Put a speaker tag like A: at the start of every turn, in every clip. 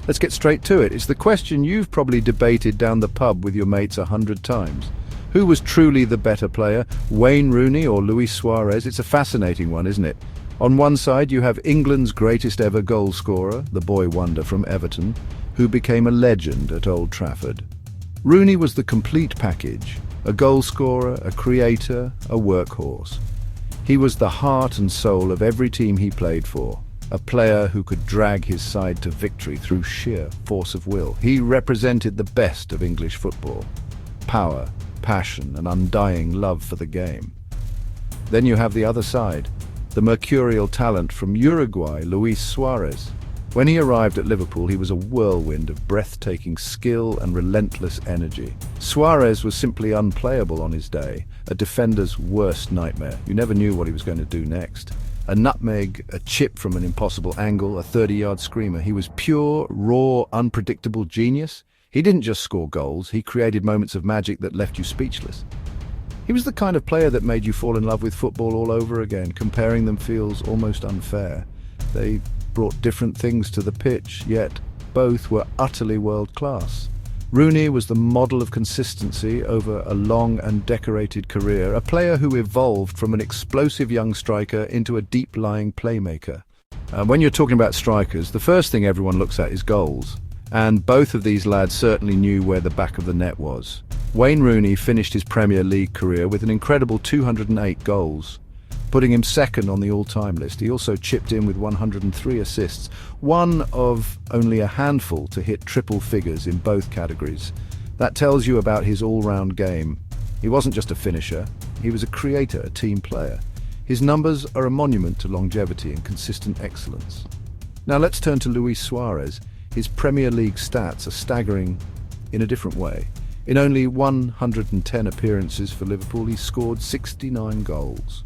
A: Let's get straight to it. It's the question you've probably debated down the pub with your mates 100 times. Who was truly the better player, Wayne Rooney or Luis Suarez? It's a fascinating one, isn't it? On one side, you have England's greatest ever goal scorer, the boy wonder from Everton, who became a legend at Old Trafford. Rooney was the complete package, a goal scorer, a creator, a workhorse. He was the heart and soul of every team he played for, a player who could drag his side to victory through sheer force of will. He represented the best of English football: power, passion, and undying love for the game. Then you have the other side, the mercurial talent from Uruguay, Luis Suarez. When he arrived at Liverpool, he was a whirlwind of breathtaking skill and relentless energy. Suarez was simply unplayable on his day, a defender's worst nightmare. You never knew what he was going to do next. A nutmeg, a chip from an impossible angle, a 30-yard screamer. He was pure, raw, unpredictable genius. He didn't just score goals, he created moments of magic that left you speechless. He was the kind of player that made you fall in love with football all over again. Comparing them feels almost unfair. They brought different things to the pitch, yet both were utterly world-class. Rooney was the model of consistency over a long and decorated career, a player who evolved from an explosive young striker into a deep-lying playmaker. When you're talking about strikers, the first thing everyone looks at is goals. And both of these lads certainly knew where the back of the net was. Wayne Rooney finished his Premier League career with an incredible 208 goals, putting him second on the all-time list. He also chipped in with 103 assists, one of only a handful to hit triple figures in both categories. That tells you about his all-round game. He wasn't just a finisher, he was a creator, a team player. His numbers are a monument to longevity and consistent excellence. Now let's turn to Luis Suarez. His Premier League stats are staggering in a different way. In only 110 appearances for Liverpool, he scored 69 goals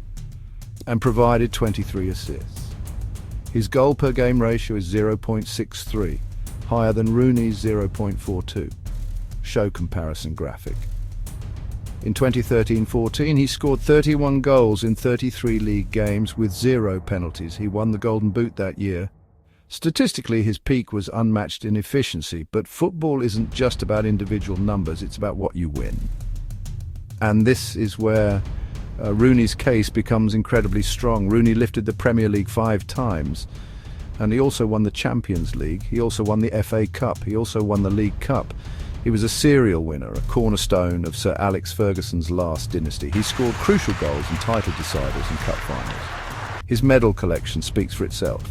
A: and provided 23 assists. His goal per game ratio is 0.63, higher than Rooney's 0.42. Show comparison graphic. In 2013-14, he scored 31 goals in 33 league games with 0 penalties. He won the Golden Boot that year. Statistically, his peak was unmatched in efficiency, but football isn't just about individual numbers, it's about what you win. And this is where Rooney's case becomes incredibly strong. Rooney lifted the Premier League 5 times, and he also won the Champions League. He also won the FA Cup. He also won the League Cup. He was a serial winner, a cornerstone of Sir Alex Ferguson's last dynasty. He scored crucial goals in title deciders and cup finals. His medal collection speaks for itself.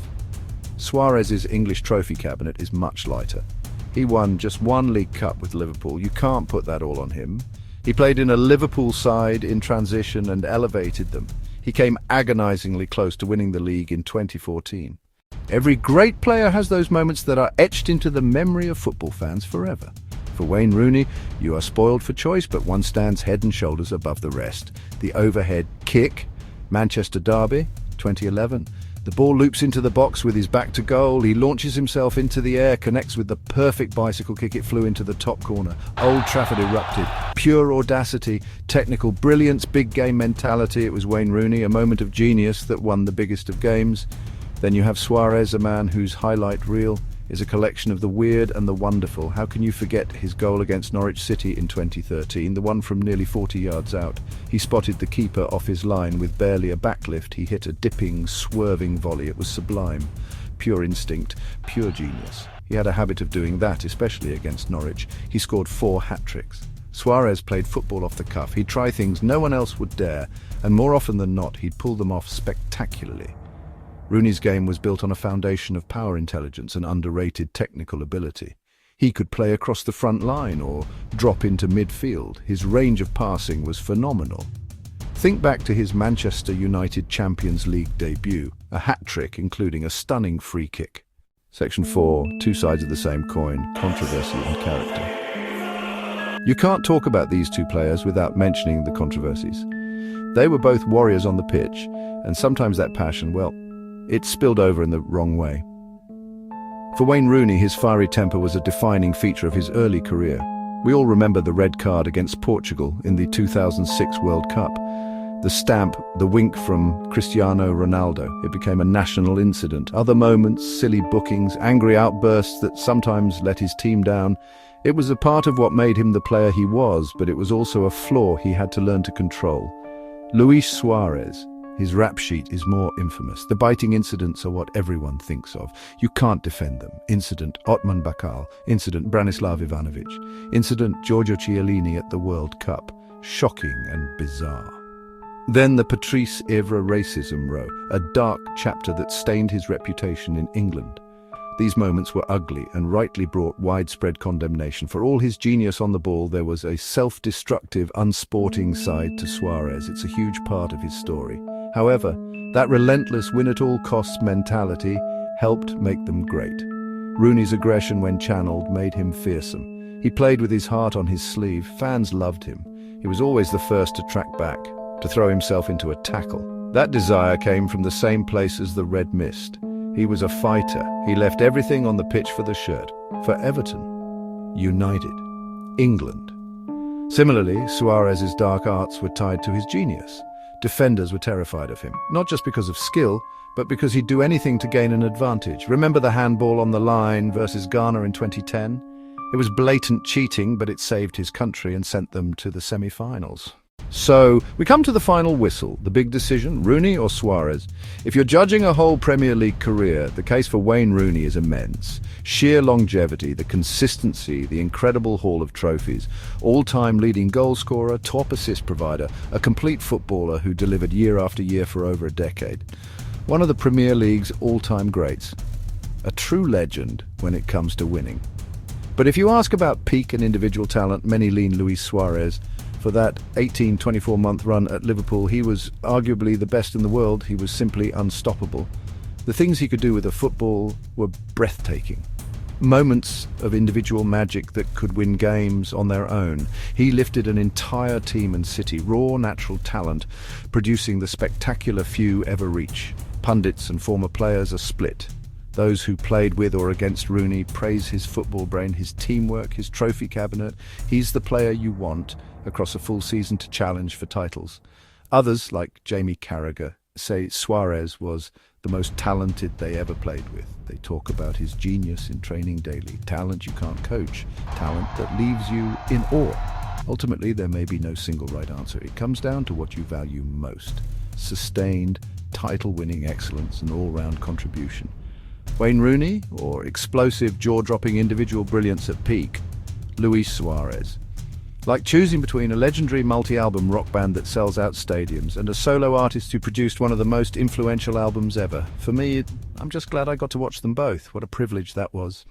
A: Suarez's English trophy cabinet is much lighter. He won just 1 League Cup with Liverpool. You can't put that all on him. He played in a Liverpool side in transition and elevated them. He came agonizingly close to winning the league in 2014. Every great player has those moments that are etched into the memory of football fans forever. For Wayne Rooney, you are spoiled for choice, but one stands head and shoulders above the rest. The overhead kick, Manchester Derby, 2011. The ball loops into the box with his back to goal. He launches himself into the air, connects with the perfect bicycle kick. It flew into the top corner. Old Trafford erupted. Pure audacity, technical brilliance, big game mentality. It was Wayne Rooney, a moment of genius that won the biggest of games. Then you have Suarez, a man whose highlight reel is a collection of the weird and the wonderful. How can you forget his goal against Norwich City in 2013, the one from nearly 40 yards out? He spotted the keeper off his line with barely a backlift. He hit a dipping, swerving volley. It was sublime. Pure instinct, pure genius. He had a habit of doing that, especially against Norwich. He scored 4 hat-tricks. Suarez played football off the cuff. He'd try things no one else would dare, and more often than not, he'd pull them off spectacularly. Rooney's game was built on a foundation of power intelligence and underrated technical ability. He could play across the front line or drop into midfield. His range of passing was phenomenal. Think back to his Manchester United Champions League debut, a hat-trick including a stunning free kick. Section 4, 2 sides of the same coin, controversy and character. You can't talk about these 2 players without mentioning the controversies. They were both warriors on the pitch, and sometimes that passion, well, it spilled over in the wrong way. For Wayne Rooney, his fiery temper was a defining feature of his early career. We all remember the red card against Portugal in the 2006 World Cup. The stamp, the wink from Cristiano Ronaldo. It became a national incident. Other moments, silly bookings, angry outbursts that sometimes let his team down. It was a part of what made him the player he was, but it was also a flaw he had to learn to control. Luis Suarez. His rap sheet is more infamous. The biting incidents are what everyone thinks of. You can't defend them. Incident Otman Bakal. Incident Branislav Ivanovic. Incident Giorgio Chiellini at the World Cup. Shocking and bizarre. Then the Patrice Evra racism row, a dark chapter that stained his reputation in England. These moments were ugly and rightly brought widespread condemnation. For all his genius on the ball, there was a self-destructive, unsporting side to Suarez. It's a huge part of his story. However, that relentless win-at-all-costs mentality helped make them great. Rooney's aggression, when channeled, made him fearsome. He played with his heart on his sleeve. Fans loved him. He was always the first to track back, to throw himself into a tackle. That desire came from the same place as the red mist. He was a fighter. He left everything on the pitch for the shirt. For Everton. United. England. Similarly, Suarez's dark arts were tied to his genius. Defenders were terrified of him, not just because of skill, but because he'd do anything to gain an advantage. Remember the handball on the line versus Ghana in 2010? It was blatant cheating, but it saved his country and sent them to the semi-finals. So, we come to the final whistle, the big decision, Rooney or Suarez. If you're judging a whole Premier League career, the case for Wayne Rooney is immense. Sheer longevity, the consistency, the incredible haul of trophies, all-time leading goalscorer, top assist provider, a complete footballer who delivered year after year for over a decade. One of the Premier League's all-time greats. A true legend when it comes to winning. But if you ask about peak and individual talent, many lean Luis Suarez. For that 24-month run at Liverpool, he was arguably the best in the world. He was simply unstoppable. The things he could do with a football were breathtaking. Moments of individual magic that could win games on their own. He lifted an entire team and city, raw natural talent, producing the spectacular few ever reach. Pundits and former players are split. Those who played with or against Rooney praise his football brain, his teamwork, his trophy cabinet. He's the player you want across a full season to challenge for titles. Others, like Jamie Carragher, say Suarez was the most talented they ever played with. They talk about his genius in training daily, talent you can't coach, talent that leaves you in awe. Ultimately, there may be no single right answer. It comes down to what you value most. Sustained, title-winning excellence and all-round contribution. Wayne Rooney, or explosive, jaw-dropping individual brilliance at peak? Luis Suarez. Like choosing between a legendary multi-album rock band that sells out stadiums and a solo artist who produced one of the most influential albums ever. For me, I'm just glad I got to watch them both. What a privilege that was.